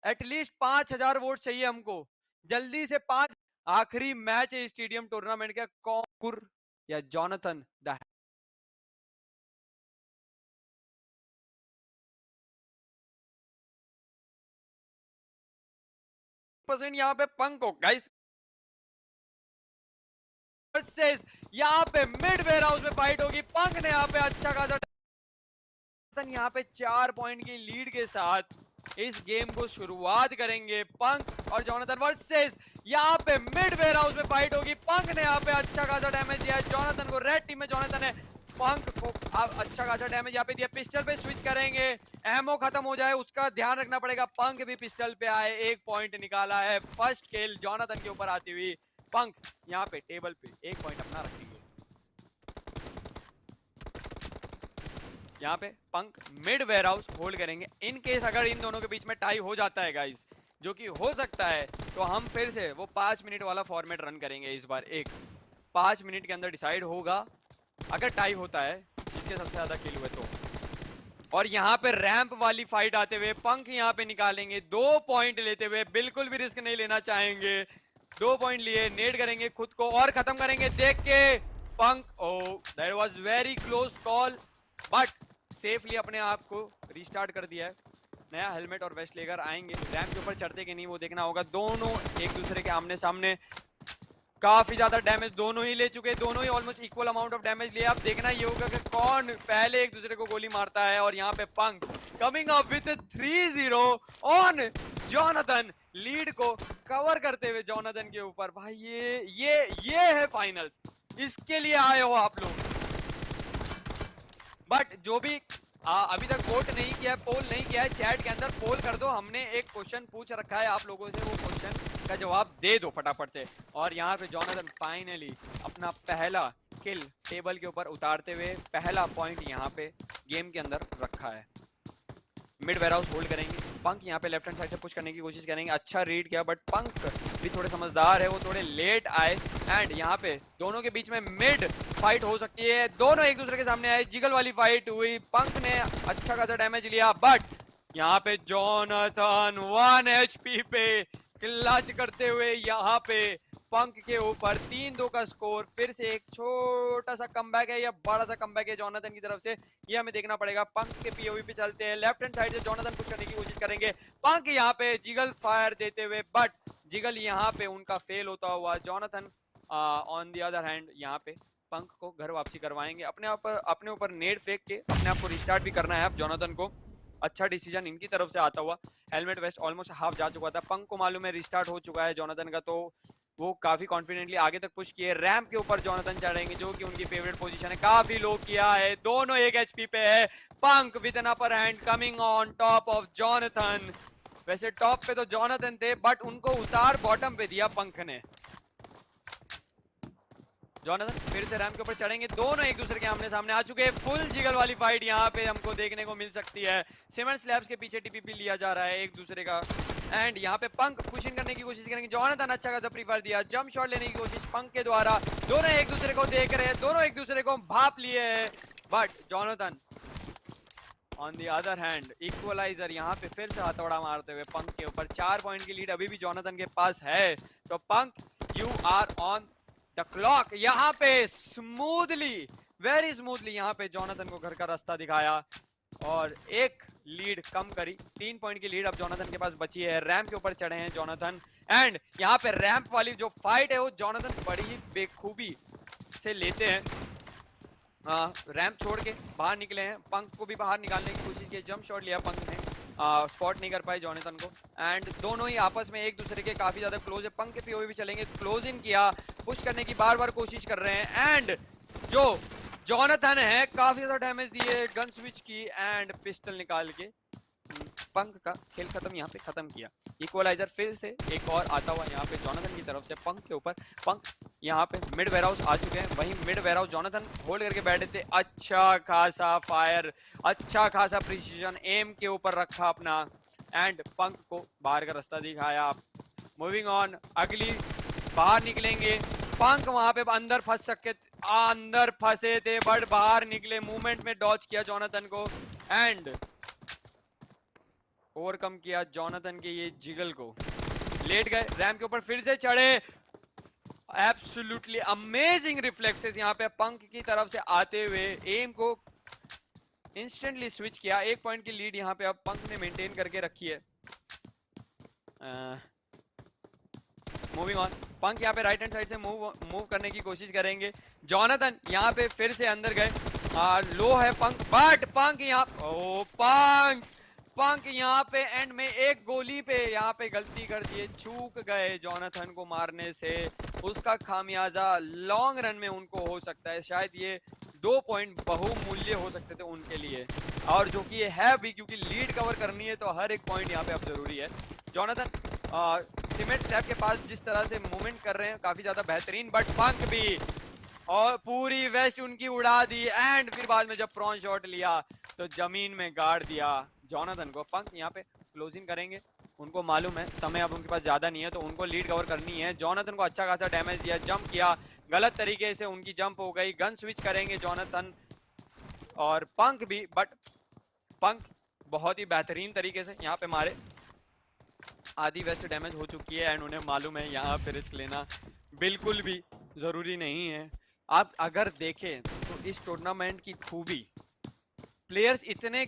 At least 5000 vote चाहिए हमको जल्दी से। 5 आखिरी मैच है स्टेडियम टूर्नामेंट का, कौन या जोनाथन द % यहाँ पे पंक हो गाइस। यहाँ पे मिड वेयर हाउस में फाइट होगी, पंक ने यहाँ पे अच्छा खासा यहाँ पे 4 पॉइंट की लीड के साथ इस गेम को शुरुआत करेंगे। पंक और जोनाथन वर्सेस यहाँ पे मिड वेयर हाउस में फाइट होगी, पंक ने यहाँ पे अच्छा खासा डैमेज दिया है जोनाथन को। रेड टीम में जोनाथन है, पंक को अब अच्छा खासा डैमेज यहाँ पे दिया। पिस्टल पे स्विच करेंगे, एमओ खत्म हो जाए उसका ध्यान रखना पड़ेगा। पंक भी पिस्टल पे आए, 1 पॉइंट निकाला है। फर्स्ट किल जोनाथन के ऊपर आती हुई पंक यहाँ पे टेबल पे 1 पॉइंट अपना रखेंगे। यहाँ पे पंक मिड वेयर हाउस होल्ड करेंगे। इन केस अगर इन दोनों के बीच में टाई हो जाता है गाइस, जो कि हो सकता है, तो हम फिर से वो 5 मिनट वाला फॉर्मेट रन करेंगे। इस बार 5 मिनट के अंदर डिसाइड होगा अगर टाई होता है जिसके सबसे ज्यादा किल हुए तो। और यहाँ पे रैंप वाली फाइट आते हुए पंक यहाँ पे निकालेंगे 2 पॉइंट लेते हुए, बिल्कुल भी रिस्क नहीं लेना चाहेंगे। 2 पॉइंट लिए, नेड करेंगे खुद को और खत्म करेंगे। देख के Punk, oh that was very close call, but safely अपने आप को रिस्टार्ट कर दिया है। नया हेलमेट और वेस्ट लेकर आएंगे। रैंप के ऊपर चढ़ते कि नहीं वो देखना होगा। दोनों एक दूसरे के आमने सामने, काफी ज्यादा डैमेज दोनों ही ले चुके हैं, दोनों ही almost equal amount of damage लिया। अब देखना ये होगा कि कौन पहले एक दूसरे को गोली मारता है। और यहाँ पे Punk coming up with 3-0 on Jonathan, lead को कवर करते हुए जोनाथन के ऊपर। भाई ये है फाइनल्स, इसके लिए आए हो आप लोग। बट जो भी अभी तक वोट नहीं किया है, पोल नहीं किया है, चैट के अंदर पोल कर दो। हमने एक क्वेश्चन पूछ रखा है आप लोगों से, वो क्वेश्चन का जवाब दे दो फटाफट से। और यहाँ पे जोनाथन फाइनली अपना पहला किल टेबल के ऊपर उतारते हुए पहला पॉइंट यहाँ पे गेम के अंदर रखा है। मिड वेयर हाउस होल्ड करेंगे। पंक यहाँ पे लेफ्ट हैंड साइड से पुश करने की कोशिश करेंगे। अच्छा रीड किया, बट पंक भी थोड़े समझदार है, वो थोड़े लेट आए। एंड यहाँ पे दोनों के बीच में मिड फाइट हो सकती है। दोनों एक दूसरे के सामने आए, जिगल वाली फाइट हुई। पंक ने अच्छा खासा डैमेज लिया, बट यहाँ पे जोनाथन 1 HP पे क्लच करते हुए यहाँ पे पंक के ऊपर 3-2 का स्कोर। फिर से एक छोटा सा कमबैक है या बड़ा सा कमबैक है जोनाथन की तरफ से, ये हमें देखना पड़ेगा। पंक के पीओवी पे चलते हैं, लेफ्ट हैंड साइड से जोनाथन पुश करने की कोशिश करेंगे। पंक यहाँ पे जिगल फायर देते हुए, बट जिगल यहाँ पे उनका फेल होता हुआ। Jonathan on the other hand यहाँ पे पंक को घर वापसी करवाएंगे। अपने ऊपर नेड फेंक के अपने आप को रिस्टार्ट भी करना है अब जोनाथन को। अच्छा डिसीजन इनकी तरफ से आता हुआ। हेलमेट वेस्ट ऑलमोस्ट हाफ जा चुका था, पंक को मालूम है रिस्टार्ट हो चुका है जोनाथन का, तो वो काफी कॉन्फिडेंटली आगे तक पुश किए। रैंप के ऊपर जोनाथन चढ़ेंगे, जो कि उनकी फेवरेट पोजीशन है। काफी लो किया है, दोनों 1 HP पे है। Punk with an upper hand coming on top of Jonathan. वैसे टॉप पे तो जोनाथन थे, बट उनको उतार बॉटम पे दिया पंक ने। जोनाथन फिर से रैंप के ऊपर चढ़ेंगे, दोनों एक दूसरे के आमने सामने आ चुके हैं। फुल जिगल वाली फाइट यहाँ पे हमको देखने को मिल सकती है। सीमेंट स्लैब्स के पीछे टीपीपी लिया जा रहा है एक दूसरे का। एंड यहाँ पे पंक पुश इन करने की कोशिश करेंगे। जोनाथन अच्छा खासा प्रीफर दिया, जंप शॉट लेने की कोशिश पंक के द्वारा। दोनों एक दूसरे को देख रहे हैं, दोनों एक दूसरे को भाप लिए हैं, but Jonathan on the other hand equaliser यहाँ पे फिर से हथौड़ा मारते हुए पंक के ऊपर। 4 पॉइंट की लीड अभी भी जोनाथन के पास है, तो Punk you are on the clock. यहाँ पे स्मूथली, वेरी स्मूथली यहाँ पे जोनाथन को घर का रास्ता दिखाया और एक लीड कम करी। 3 पॉइंट की लीड अब जोनाथन के पास बची है। रैंप के ऊपर चढ़े हैं जोनाथन, एंड यहाँ पे रैंप वाली जो फाइट है वो जोनाथन बड़ी ही बेखूबी से लेते हैं। रैंप छोड़ के बाहर निकले हैं, पंक को भी बाहर निकालने की कोशिश की, जंप शॉट लिया पंक ने, स्पॉट नहीं कर पाए जोनाथन को। एंड दोनों ही आपस में एक दूसरे के काफी ज्यादा क्लोज है। पंक के पीओवी भी चलेंगे, क्लोज इन किया, पुश करने की बार बार कोशिश कर रहे हैं। एंड जो जोनाथन है काफी ज्यादा डैमेज दिए, गन स्विच की एंड पिस्टल निकाल के पंक का खेल खत्म यहाँ पे खत्म किया। इक्वलाइजर फिर से एक और आता हुआ यहाँ पे जोनाथन की तरफ से पंक के ऊपर। पंक यहाँ पे मिड वेयरहाउस आ चुके हैं, वहीं मिड वेयरहाउस जोनाथन होल्ड करके बैठे थे। अच्छा खासा फायर, अच्छा खासा प्रिसीजन एम के ऊपर रखा अपना, एंड पंक को बाहर का रास्ता दिखाया। मूविंग ऑन, अगली बाहर निकलेंगे। पंक वहां पे अंदर अंदर फंसे थे, बट बाहर निकले, मूवमेंट में डॉज किया जोनाथन को। एंड ओवरकम किया जोनाथन के ये जिगल को। लेट गए, रैम के ऊपर फिर से चढ़े। एब्सोल्युटली अमेजिंग रिफ्लेक्सेस यहाँ पे पंक की तरफ से आते हुए एम को इंस्टेंटली स्विच किया। 1 पॉइंट की लीड यहाँ पे अब पंक ने मेंटेन करके रखी है। मूविंग ऑन, पंक यहाँ पे राइट हैंड साइड से मूव करने की कोशिश करेंगे। जोनाथन यहाँ पे फिर से अंदर गए। लो है पंक, बट पंक यहाँ, ओ पंक यहाँ पे एंड में एक गोली पे यहाँ पे गलती कर दिए, चूक गए जोनाथन को मारने से। उसका खामियाजा लॉन्ग रन में उनको हो सकता है, शायद ये 2 पॉइंट बहुमूल्य हो सकते थे उनके लिए, और जो कि ये है भी, क्योंकि लीड कवर करनी है तो हर एक पॉइंट यहाँ पे अब जरूरी है। जोनाथन सीमेंट स्लैब के पास जिस तरह से मूवमेंट कर रहे हैं काफी ज्यादा बेहतरीन, बट पंक भी, और पूरी वेस्ट उनकी उड़ा दी। एंड फिर बाद में जब प्रॉन शॉट लिया तो जमीन में गाड़ दिया जोनाथन को। पंक यहाँ पे क्लोजिंग करेंगे, उनको मालूम है समय अब उनके पास ज्यादा नहीं है, तो उनको लीड कवर करनी है। जोनाथन को अच्छा खासा डैमेज दिया, जंप किया, गलत तरीके से उनकी जंप हो गई। गन स्विच करेंगे जोनाथन और पंक भी, बट पंक बहुत ही बेहतरीन तरीके से यहाँ पे मारे। आधी वेस्ट डैमेज हो चुकी है एंड उन्हें मालूम है यहाँ पे रिस्क लेना बिल्कुल भी जरूरी नहीं है। आप अगर देखें तो इस टूर्नामेंट की खूबी, प्लेयर्स इतने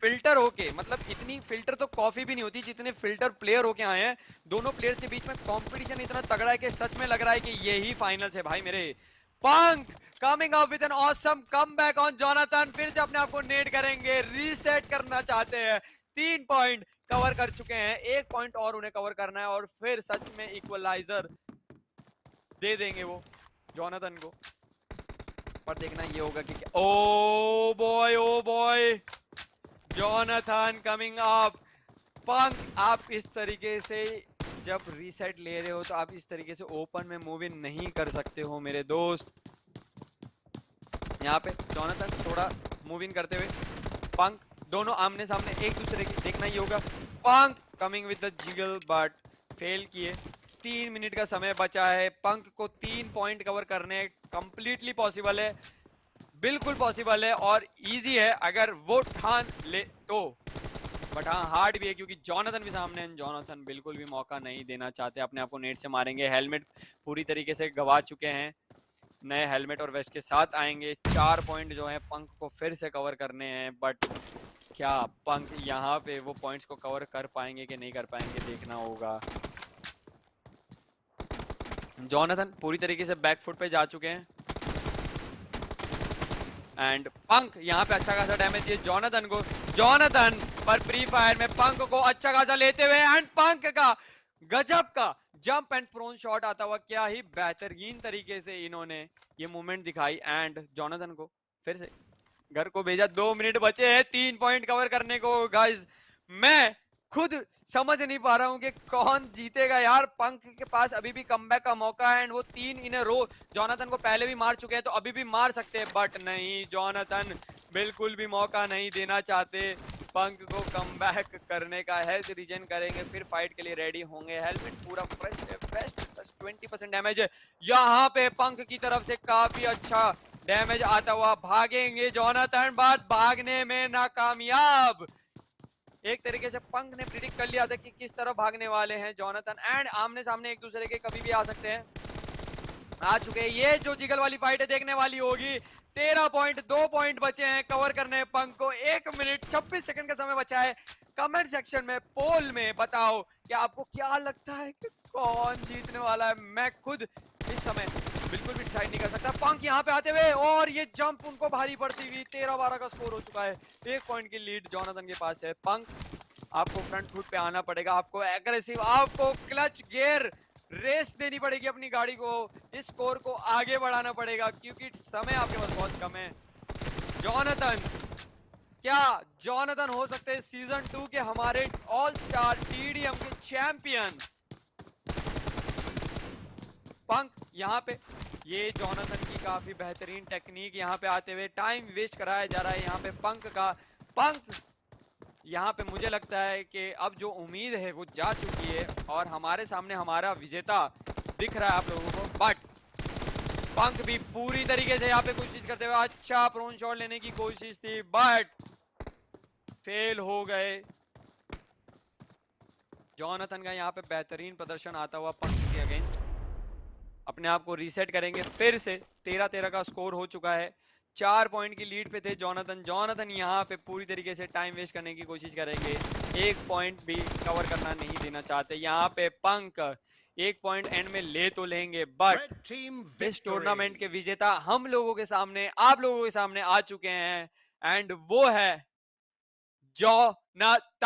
फिल्टर होके, मतलब इतनी फिल्टर तो कॉफी भी नहीं होती जितने फिल्टर प्लेयर होके आए हैं। दोनों प्लेयर्स के बीच में कंपटीशन इतना तगड़ा है कि सच में लग रहा है कि यही फाइनल्स है भाई मेरे। Punk coming up with an awesome comeback on Jonathan, फिर से अपने आप को नेट करेंगे, रीसेट करना चाहते हैं। 3 पॉइंट कवर कर चुके हैं, 1 पॉइंट और उन्हें कवर करना है और फिर सच में इक्वलाइजर दे देंगे वो जोनाथन को। पर देखना ये होगा कि oh boy Jonathan coming up. Punk आप इस तरीके से जब रीसेट ले रहे हो तो आप इस तरीके से ओपन में मूव इन नहीं कर सकते हो मेरे दोस्त। यहाँ पे जोनाथन थोड़ा मूव इन करते हुए, पंक दोनों आमने सामने एक दूसरे की, देखना ही होगा। Punk coming with the jiggle but fail किए। 3 मिनट का समय बचा है, पंक को 3 पॉइंट कवर करने कंप्लीटली पॉसिबल है, बिल्कुल पॉसिबल है और इजी है अगर वो ठान ले तो। बट हाँ हार्ड भी है क्योंकि जोनाथन भी सामने है। जोनाथन बिल्कुल भी मौका नहीं देना चाहते, अपने आप को नेट से मारेंगे। हेलमेट पूरी तरीके से गवा चुके हैं, नए हेलमेट और वेस्ट के साथ आएंगे। 4 पॉइंट जो है पंक को फिर से कवर करने हैं, बट क्या पंक यहाँ पे वो पॉइंट्स को कवर कर पाएंगे कि नहीं कर पाएंगे, देखना होगा। जोनाथन पूरी तरीके से बैक फुट पे जा चुके हैं एंड पंक यहाँ पे अच्छा खासा डैमेज दिए जोनाथन को। जोनाथन पर प्री फायर में पंक को अच्छा खासा लेते हुए एंड पंक का गजब का जंप एंड प्रोन शॉट आता हुआ, क्या ही बेहतरीन तरीके से इन्होंने ये मूवमेंट दिखाई एंड जोनाथन को फिर से घर को भेजा। 2 मिनट बचे हैं 3 पॉइंट कवर करने को। गाइस मैं खुद समझ नहीं पा रहा हूं कि कौन जीतेगा यार। पंक के पास अभी भी कमबैक का मौका है एंड वो 3 इन रो जोनाथन को पहले भी मार चुके हैं तो अभी भी मार सकते हैं, बट नहीं, जोनाथन बिल्कुल भी मौका नहीं देना चाहते पंक को कमबैक करने का। हेल्थ रीजन करेंगे फिर फाइट के लिए रेडी होंगे। हेलमेट पूरा फ्रेश है, बेस्ट 20% डैमेज है यहाँ पे पंक की तरफ से, काफी अच्छा डैमेज आता हुआ। भागेंगे जोनाथन, बात भागने में नाकामयाब। एक तरीके से पंक ने प्रिडिक्ट कर लिया था कि किस तरफ भागने वाले हैं जोनाथन एंड आमने सामने एक दूसरे के कभी भी आ सकते हैं। आ चुके हैं, ये जो जिगल वाली फाइट है देखने वाली होगी। 13 पॉइंट, 2 पॉइंट बचे हैं कवर करने पंक को। 1 मिनट 26 सेकंड का समय बचा है। कमेंट सेक्शन में पोल में बताओ कि आपको क्या लगता है कि कौन जीतने वाला है। मैं खुद इस समय बिल्कुल भी डिसाइड नहीं कर सकता। पंक यहाँ पे आते हुए और ये जंप उनको भारी पड़ती हुई, 13-12 का स्कोर हो चुका है। 1 पॉइंट की लीड जोनाथन के पास है। पंक आपको फ्रंट फुट पे आना पड़ेगा, आपको एग्रेसिव, आपको क्लच गियर रेस देनी पड़ेगी अपनी गाड़ी को, इस स्कोर को आगे बढ़ाना पड़ेगा क्योंकि समय आपके पास बहुत कम है। जोनाथन, क्या जोनाथन हो सकते हैं सीजन 2 के हमारे ऑल स्टार टीडीएम के चैंपियन? पंक यहाँ पे, ये जोनाथन की काफी बेहतरीन टेक्निक, यहाँ पे आते हुए टाइम वेस्ट कराया जा रहा है यहाँ पे पंक का। पंक यहाँ पे मुझे लगता है कि अब जो उम्मीद है वो जा चुकी है और हमारे सामने हमारा विजेता दिख रहा है आप लोगों को। बट पंक भी पूरी तरीके से यहाँ पे कोशिश करते हुए, अच्छा प्रोन शॉट लेने की कोशिश थी बट फेल हो गए। जॉनथन का यहाँ पे बेहतरीन प्रदर्शन आता हुआ पंख के अगेंस्ट। अपने आप को रीसेट करेंगे फिर से। 13-13 का स्कोर हो चुका है। 4 पॉइंट की लीड पे थे जॉनथन यहाँ पे पूरी तरीके से टाइम वेस्ट करने की कोशिश करेंगे। एक पॉइंट भी कवर करना नहीं देना चाहते। यहाँ पे पंक एक पॉइंट एंड में ले तो लेंगे, बट इस टूर्नामेंट के विजेता हम लोगों के सामने, आप लोगों के सामने आ चुके हैं, एंड वो है जॉनथन।